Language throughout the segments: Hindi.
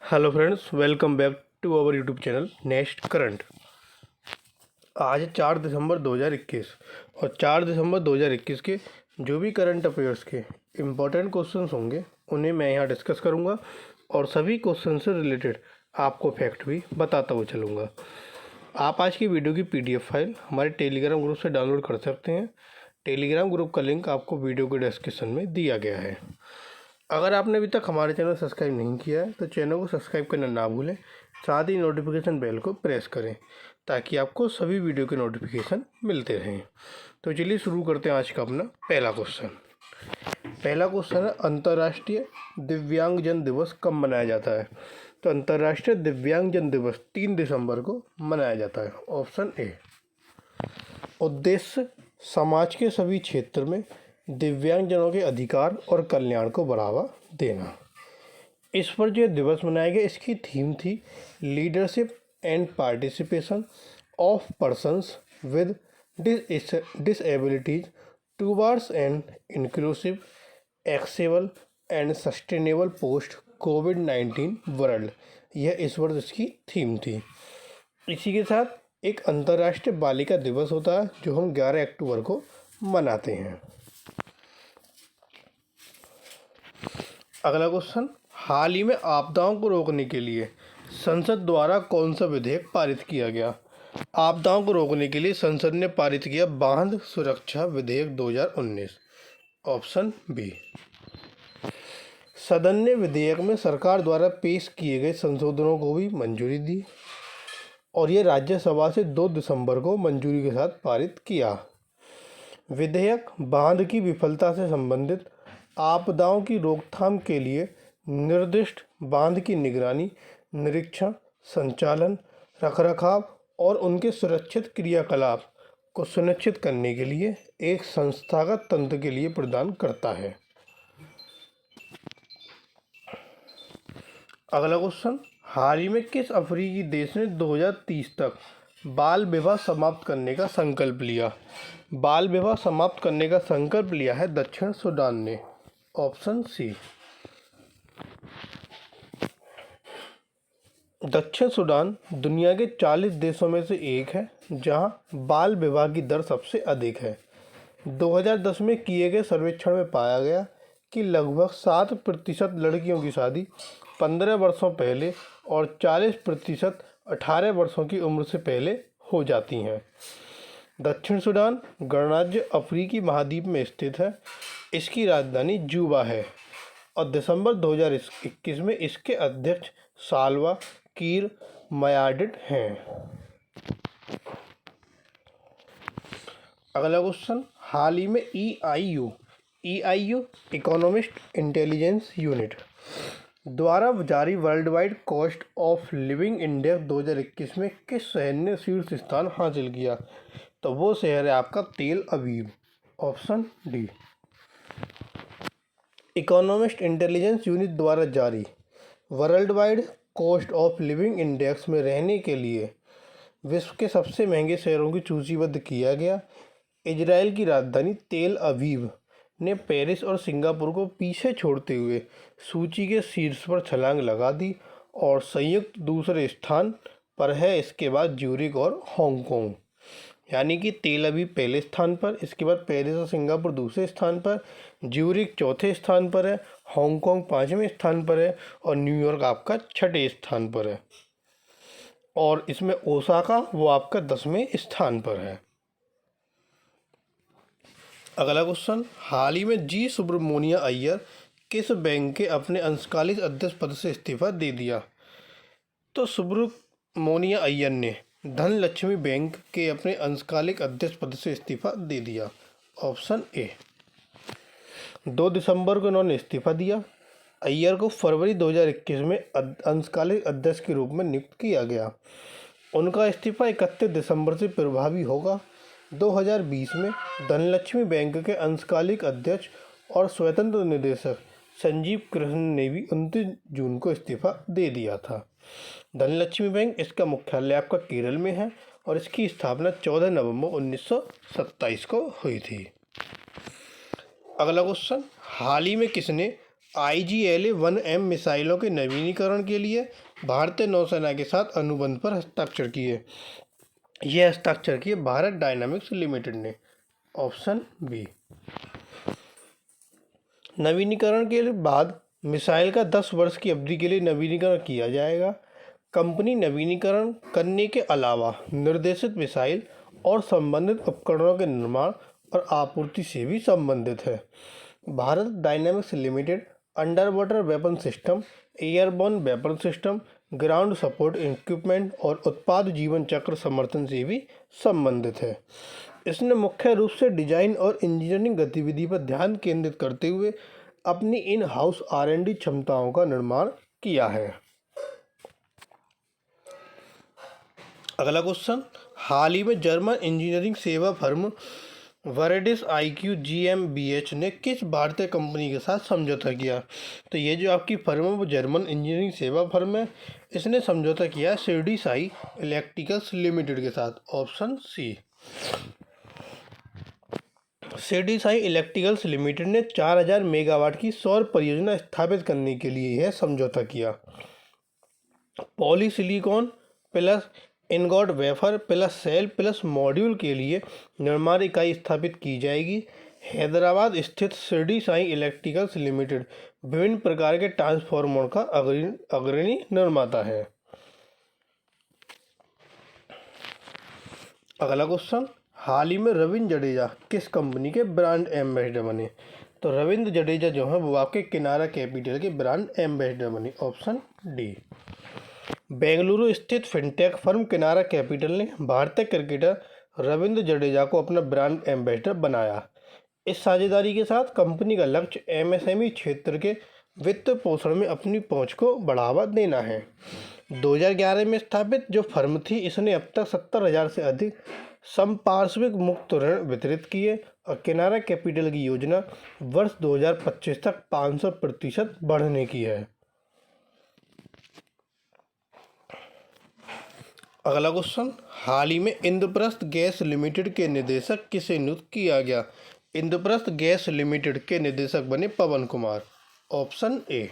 Hello friends, welcome back to our YouTube channel Next Current. आज है 4 दिसंबर 2021 और 4 दिसंबर 2021 के जो भी करंट अफेयर्स के इम्पोर्टेंट क्वेश्चंस होंगे उन्हें मैं यहाँ डिस्कस करूँगा और सभी क्वेश्चन से रिलेटेड आपको फैक्ट भी बताता हुआ चलूँगा। आप आज की वीडियो की PDF फाइल हमारे टेलीग्राम ग्रुप से डाउनलोड कर सकते हैं। टेलीग्राम ग्रुप का लिंक आपको वीडियो के डिस्क्रिप्शन में दिया गया है। अगर आपने अभी तक हमारे चैनल सब्सक्राइब नहीं किया है तो चैनल को सब्सक्राइब करना ना भूलें, साथ ही नोटिफिकेशन बेल को प्रेस करें ताकि आपको सभी वीडियो के नोटिफिकेशन मिलते रहें। तो चलिए शुरू करते हैं आज का अपना पहला क्वेश्चन। पहला क्वेश्चन है, अंतर्राष्ट्रीय दिव्यांगजन दिवस कब मनाया जाता है? तो अंतर्राष्ट्रीय दिव्यांगजन दिवस 3 दिसंबर को मनाया जाता है। Option A. उद्देश्य समाज के सभी क्षेत्र में दिव्यांगजनों के अधिकार और कल्याण को बढ़ावा देना। इस पर जो दिवस मनाया गया, इसकी थीम थी leadership and participation of persons with disabilities towards an inclusive, accessible and sustainable post covid world. यह इस वर्ष इसकी थीम थी। इसी के साथ एक अंतर्राष्ट्रीय बालिका दिवस होता है जो हम 11 अक्टूबर को मनाते हैं। अगला क्वेश्चन, हाल ही में आपदाओं को रोकने के लिए संसद द्वारा कौन सा विधेयक पारित किया गया? आपदाओं को रोकने के लिए संसद ने पारित किया बांध सुरक्षा विधेयक 2019। Option B. सदन ने विधेयक में सरकार द्वारा पेश किए गए संशोधनों को भी मंजूरी दी और ये राज्यसभा से 2 दिसंबर को मंजूरी के साथ पारित किया। विधेयक बांध की विफलता से संबंधित आपदाओं की रोकथाम के लिए निर्दिष्ट बांध की निगरानी, निरीक्षण, संचालन, रखरखाव और उनके सुरक्षित क्रियाकलाप को सुनिश्चित करने के लिए एक संस्थागत तंत्र के लिए प्रदान करता है। अगला क्वेश्चन, हाल ही में किस अफ्रीकी देश ने 2030 तक बाल विवाह समाप्त करने का संकल्प लिया? बाल विवाह समाप्त करने का संकल्प लिया है दक्षिण सूडान ने। Option C. दक्षिण सूडान दुनिया के 40 देशों में से एक है जहां बाल विवाह की दर सबसे अधिक है। 2010 में किए गए सर्वेक्षण में पाया गया कि लगभग 7% लड़कियों की शादी 15 वर्षों पहले और 40% 18 वर्षों की उम्र से पहले हो जाती हैं। दक्षिण सूडान गणराज्य अफ्रीकी महाद्वीप में स्थित है। इसकी राजधानी जूबा है और दिसंबर 2021 में इसके अध्यक्ष साल्वा किर मायार्डिट हैं। अगला क्वेश्चन, हाल ही में EIU इकोनॉमिस्ट इंटेलिजेंस यूनिट द्वारा जारी world wide cost of living index 2021 में किस शहर ने शीर्ष स्थान हासिल किया? तो वो शहर है आपका तेल Aviv. Option D. Economist intelligence unit द्वारा जारी world wide cost of living index में रहने के लिए विश्व के सबसे महंगे शहरों की सूचीबद्ध किया गया। इजराइल की राजधानी तेल अवीव ने पेरिस और सिंगापुर को पीछे छोड़ते हुए सूची के शीर्ष पर छलांग लगा दी और संयुक्त दूसरे स्थान पर है। इसके बाद ज्यूरिख और हांगकांग, यानी कि तेल अवीव पहले स्थान पर, इसके बाद पेरिस और सिंगापुर दूसरे स्थान पर, ज्यूरिख चौथे स्थान पर है, हांगकांग 5वें स्थान पर है और न्यूयॉर्क आपका 6ठे स्थान पर है और इसमें ओसाका वो आपका 10वें स्थान पर है। अगला क्वेश्चन, हाल ही में जी सुब्रमण्यम अय्यर किस बैंक के अपने अंशकालिक अध्यक्ष पद से इस्तीफा दे दिया? तो सुब्रमण्यम अय्यर ने धनलक्ष्मी बैंक के अपने अंशकालिक अध्यक्ष पद से इस्तीफा दे दिया। Option A. 2 दिसंबर को इन्होंने इस्तीफा दिया। अय्यर को फरवरी 2021 में अंशकालिक अध्यक्ष के रूप में नियुक्त किया गया। उनका इस्तीफा 31 दिसंबर से प्रभावी होगा। 2020 में धनलक्ष्मी बैंक के अंशकालिक अध्यक्ष और स्वतंत्र निदेशक संजीव कृष्ण ने भी 29 जून को इस्तीफा दे दिया था। धनलक्ष्मी बैंक, इसका मुख्यालय आपका केरल में है और इसकी स्थापना 14 नवंबर 1927 को हुई थी। अगला क्वेश्चन, हाल ही में किसने IGLA-1M मिसाइलों के नवीनीकरण के लिए भारतीय नौसेना के साथ अनुबंध पर हस्ताक्षर किए। यह हस्ताक्षर किए भारत डायनामिक्स लिमिटेड ने। Option B. नवीनीकरण के बाद मिसाइल का 10 वर्ष की अवधि के लिए नवीनीकरण किया जाएगा। कंपनी नवीनीकरण करने के अलावा निर्देशित मिसाइल और संबंधित उपकरणों के निर्माण और आपूर्ति से भी संबंधित है। Bharat Dynamics limited under water weapon system, airborne weapon system, ground support equipment और उत्पाद जीवन चक्र समर्थन से भी संबंधित है। इसने मुख्य रूप से डिजाइन और इंजीनियरिंग गतिविधि पर ध्यान केंद्रित करते हुए अपनी इन हाउस R&D क्षमताओं का निर्माण किया है। अगला क्वेश्चन, हाल ही में जर्मन इंजीनियरिंग सेवा फर्म वरेडिस IQ GmbH ने किस भारतीय कंपनी के साथ समझौता किया? तो ये जो आपकी फर्म है वो जर्मन इंजीनियरिंग सेवा फर्म है। इसने समझौता किया शिरडी साई इलेक्ट्रिकल्स लिमिटेड के साथ। Option C. Shirdi Sai Electricals Limited ने 4000 मेगावाट की सौर परियोजना स्थापित करने के लिए यह समझौता किया। Polysilicon plus ingot wafer plus cell plus module के लिए निर्माण इकाई स्थापित की जाएगी। हैदराबाद स्थित शिरडी साई इलेक्ट्रिकल्स लिमिटेड विभिन्न प्रकार के ट्रांसफार्मर का अग्रणी निर्माता है। अगला क्वेश्चन, हाल ही में रविंद्र जडेजा किस कंपनी के ब्रांड एम्बेसडर बने? तो रविंद्र जडेजा जो है वो आपके किनारा कैपिटल के ब्रांड एम्बेसडर बने। Option D. बेंगलुरु स्थित फिनटेक फर्म किनारा कैपिटल ने भारतीय क्रिकेटर रविंद्र जडेजा को अपना ब्रांड एम्बेसडर बनाया। इस साझेदारी के साथ कंपनी का लक्ष्य MSME क्षेत्र के वित्त पोषण में अपनी पहुंच को बढ़ावा देना है। 2011 में स्थापित जो फर्म थी, इसने अब तक 70,000 से अधिक संपार्श्विक मुक्त ऋण वितरित किए और किनारा कैपिटल की योजना वर्ष 2025 तक 500% बढ़ने की है। अगला क्वेश्चन, हाल ही में इंद्रप्रस्थ गैस लिमिटेड के निदेशक किसे नियुक्त किया गया? इंद्रप्रस्थ गैस लिमिटेड के निदेशक बने पवन कुमार। Option A.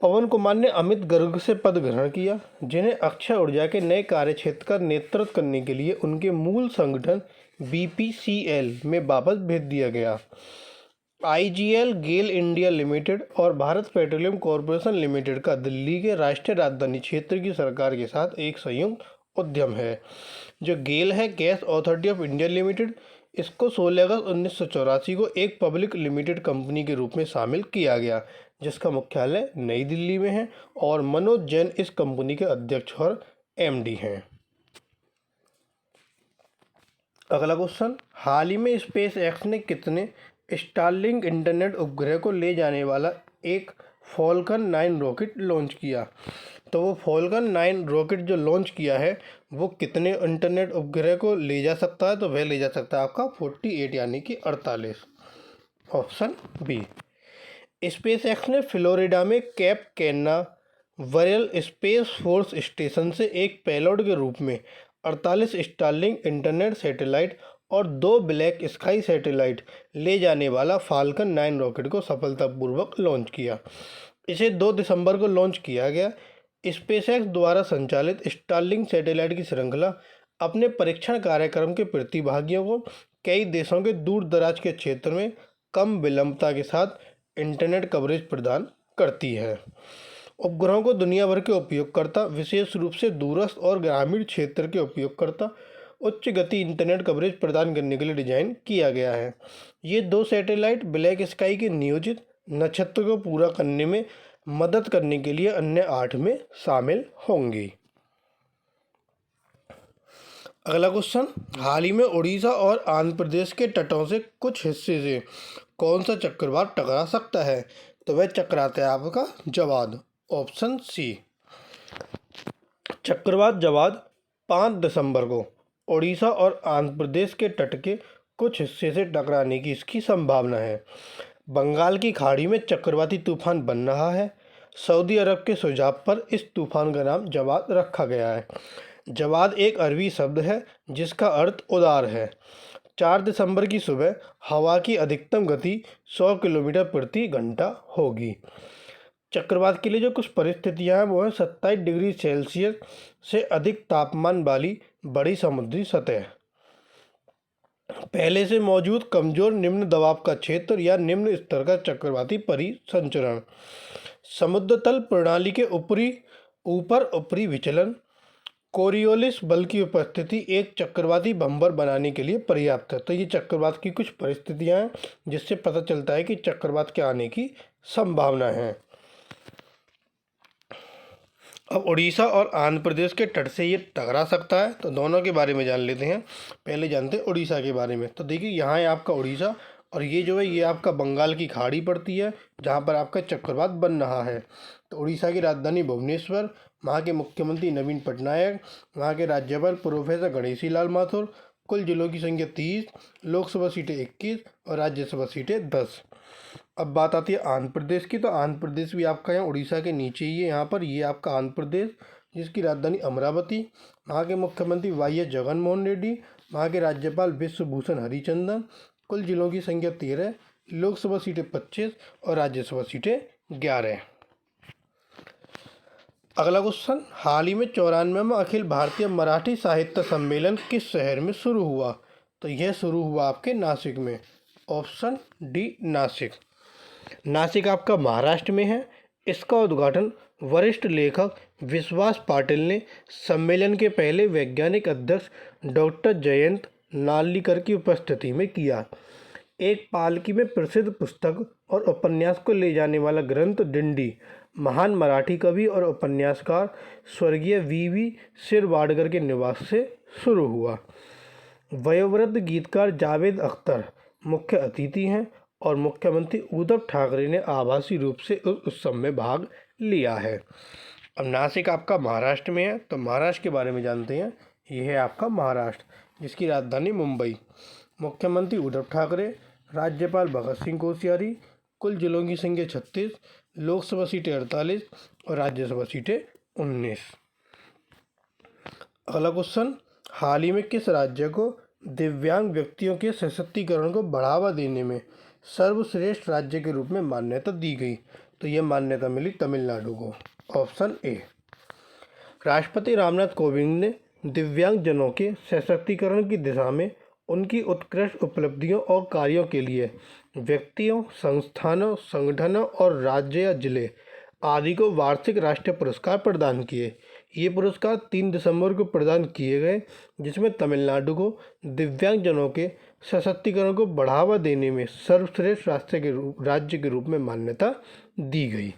पवन कुमार ने अमित गर्ग से पद ग्रहण किया, जिन्हें अक्षय ऊर्जा के नए कार्यक्षेत्र का नेतृत्व करने के लिए उनके मूल संगठन BPCL में वापस भेज दिया गया। IGL गेल इंडिया लिमिटेड और भारत पेट्रोलियम कॉरपोरेशन लिमिटेड का दिल्ली के राष्ट्रीय राजधानी क्षेत्र की सरकार के साथ एक संयुक्त उद्यम है। जो गेल है, gas authority of India limited, इसको 16 अगस्त 1984 को एक पब्लिक लिमिटेड कंपनी के रूप में शामिल किया गया, जिसका मुख्यालय नई दिल्ली में है और मनोज जैन इस कंपनी के अध्यक्ष और MD हैं। अगला क्वेश्चन, हाल ही में स्पेस एक्स ने कितने स्टारलिंक इंटरनेट उपग्रह को ले जाने वाला एक फॉल्कन 9 रॉकेट लॉन्च किया? तो वो फॉल्कन 9 रॉकेट जो लॉन्च किया है वो कितने इंटरनेट उपग्रह को ले जा सकता है? तो वह ले जा सकता है आपका 48 यानी कि 48। Option B. स्पेस एक्स ने फ्लोरिडा में Cape Canaveral Space Force Station से एक पेलोड के रूप में 48 स्टारलिंक इंटरनेट सैटेलाइट और 2 ब्लैक स्काई सैटेलाइट ले जाने वाला फाल्कन 9 रॉकेट को सफलतापूर्वक लॉन्च किया। इसे 2 दिसंबर को लॉन्च किया गया। स्पेसएक्स द्वारा संचालित स्टारलिंक सैटेलाइट की श्रृंखला अपने परीक्षण कार्यक्रम के प्रतिभागियों को कई देशों के दूर दराज के क्षेत्र में कम विलंबता के साथ इंटरनेट कवरेज प्रदान करती है। उपग्रहों को दुनिया भर के उपयोगकर्ता, विशेष रूप से दूरस्थ और ग्रामीण क्षेत्र के उपयोगकर्ता, उच्च गति इंटरनेट कवरेज प्रदान करने के लिए डिजाइन किया गया है। ये 2 सैटेलाइट ब्लैक स्काई के नियोजित नक्षत्र को पूरा करने में मदद करने के लिए अन्य 8 में शामिल होंगी। अगला क्वेश्चन, हाल ही में उड़ीसा और आंध्र प्रदेश के तटों से कुछ हिस्से से कौन सा चक्रवात टकरा सकता है? तो वह चक्रवात है आपका जवाद। Option C. चक्रवात जवाद 5 दिसंबर को उड़ीसा और आंध्र प्रदेश के तट के कुछ हिस्से से टकराने की इसकी संभावना है। बंगाल की खाड़ी में चक्रवाती तूफान बन रहा है। सऊदी अरब के सुझाव पर इस तूफान का नाम जवाद रखा गया है। जवाद एक अरबी शब्द है जिसका अर्थ उदार है। 4 दिसंबर की सुबह हवा की अधिकतम गति 100 किलोमीटर प्रति घंटा होगी। चक्रवात के लिए जो कुछ परिस्थितियां हैं वो है 27 डिग्री सेल्सियस से अधिक तापमान वाली बड़ी समुद्री सतह, पहले से मौजूद कमजोर निम्न दबाव का क्षेत्र या निम्न स्तर का चक्रवाती परिसंचरण, समुद्र तल प्रणाली के ऊपरी विचलन, कोरियोलिस बल की उपस्थिति एक चक्रवाती बम्पर बनाने के लिए पर्याप्त है। तो ये चक्रवात की कुछ परिस्थितियां हैं जिससे पता चलता है कि चक्रवात के आने की संभावना है। अब उड़ीसा और आंध्र प्रदेश के तट से ये टकरा सकता है, तो दोनों के बारे में जान लेते हैं। पहले जानते हैं उड़ीसा के बारे में। तो देखिए यहाँ है आपका उड़ीसा और ये जो है ये आपका बंगाल की खाड़ी पड़ती है जहाँ पर आपका चक्रवात बन रहा है। तो उड़ीसा की राजधानी भुवनेश्वर, वहाँ के मुख्यमंत्री नवीन पटनायक, वहाँ के राज्यपाल प्रोफेसर गणेशी लाल माथुर। कुल जिलों की संख्या 30, लोकसभा सीटें 21 और राज्यसभा सीटें 10। अब बात आती है आंध्र प्रदेश की। तो आंध्र प्रदेश भी आपका यहाँ उड़ीसा के नीचे ही है। यहाँ पर ये आपका आंध्र प्रदेश जिसकी राजधानी अमरावती, वहाँ के मुख्यमंत्री वाई.एस. जगनमोहन रेड्डी, वहाँ के राज्यपाल विश्वभूषण हरिचंदन। कुल जिलों की संख्या 13, लोकसभा सीटें 25 और राज्यसभा सीटें 11। अगला क्वेश्चन, हाल ही में 94वां अखिल भारतीय मराठी साहित्य सम्मेलन किस शहर में शुरू हुआ? तो यह शुरू हुआ आपके नासिक में। Option D Nashik. नासिक आपका महाराष्ट्र में है। इसका उद्घाटन वरिष्ठ लेखक विश्वास पाटिल ने सम्मेलन के पहले वैज्ञानिक अध्यक्ष डॉक्टर जयंत नार्लिकर की उपस्थिति में किया। एक पालकी में प्रसिद्ध पुस्तक और उपन्यास को ले जाने वाला ग्रंथ डिंडी महान मराठी कवि और उपन्यासकार स्वर्गीय वी शिरवाडकर के निवास से शुरू हुआ। वयोवृद्ध गीतकार जावेद अख्तर मुख्य अतिथि हैं और मुख्यमंत्री उद्धव ठाकरे ने आभासी रूप से उस उत्सव में भाग लिया है। अब नासिक आपका महाराष्ट्र में है, तो महाराष्ट्र के बारे में जानते हैं। यह है आपका महाराष्ट्र जिसकी राजधानी मुंबई, मुख्यमंत्री उद्धव ठाकरे, राज्यपाल भगत सिंह कोश्यारी। कुल जिलों की संख्या 36, लोकसभा सीटें 48 और राज्यसभा सीटें 19। अगला क्वेश्चन, हाल ही में किस राज्य को दिव्यांग व्यक्तियों के सशक्तिकरण को बढ़ावा देने में सर्वश्रेष्ठ राज्य के रूप में मान्यता दी गई? तो यह मान्यता मिली तमिलनाडु को। Option A. राष्ट्रपति रामनाथ कोविंद ने दिव्यांगजनों के सशक्तिकरण की दिशा में उनकी उत्कृष्ट उपलब्धियों और कार्यों के लिए व्यक्तियों, संस्थानों, संगठनों और राज्य या जिले आदि को वार्षिक राष्ट्रीय पुरस्कार प्रदान किए। ये पुरस्कार 3 दिसंबर को प्रदान किए गए, जिसमें तमिलनाडु को दिव्यांगजनों के सशक्तिकरण को बढ़ावा देने में सर्वश्रेष्ठ राज्य के रूप में मान्यता दी गई।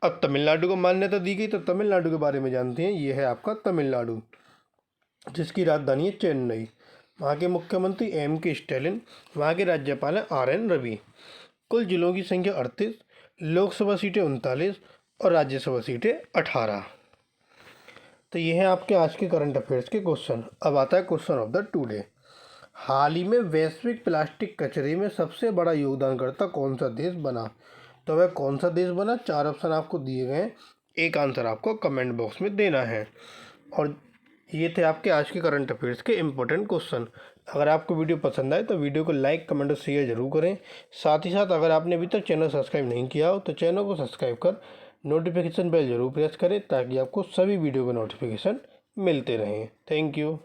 अब तमिलनाडु को मान्यता दी गई, तो तमिलनाडु के बारे में जानते हैं। ये है आपका तमिलनाडु जिसकी राजधानी है चेन्नई, वहाँ के मुख्यमंत्री M.K. स्टैलिन, वहाँ के राज्यपाल हैं R.N. रवि। कुल जिलों की संख्या 38, लोकसभा सीटें 39 और राज्यसभा सीटें 18। तो ये हैं आपके आज के करंट अफेयर्स के क्वेश्चन। अब आता है क्वेश्चन ऑफ द टुडे। हाल ही में वैश्विक प्लास्टिक कचरे में सबसे बड़ा योगदानकर्ता कौन सा देश बना? तो वह कौन सा देश बना? 4 ऑप्शन आपको दिए गए हैं, एक आंसर आपको कमेंट बॉक्स में देना है। और ये थे आपके आज के करंट अफेयर्स के इम्पोर्टेंट क्वेश्चन। अगर आपको वीडियो पसंद आए तो वीडियो को लाइक, कमेंट और शेयर जरूर करें। साथ ही साथ अगर आपने अभी तक चैनल सब्सक्राइब नहीं किया हो तो चैनल को सब्सक्राइब कर नोटिफिकेशन बेल जरूर प्रेस करें ताकि आपको सभी वीडियो के नोटिफिकेशन मिलते रहें। Thank you.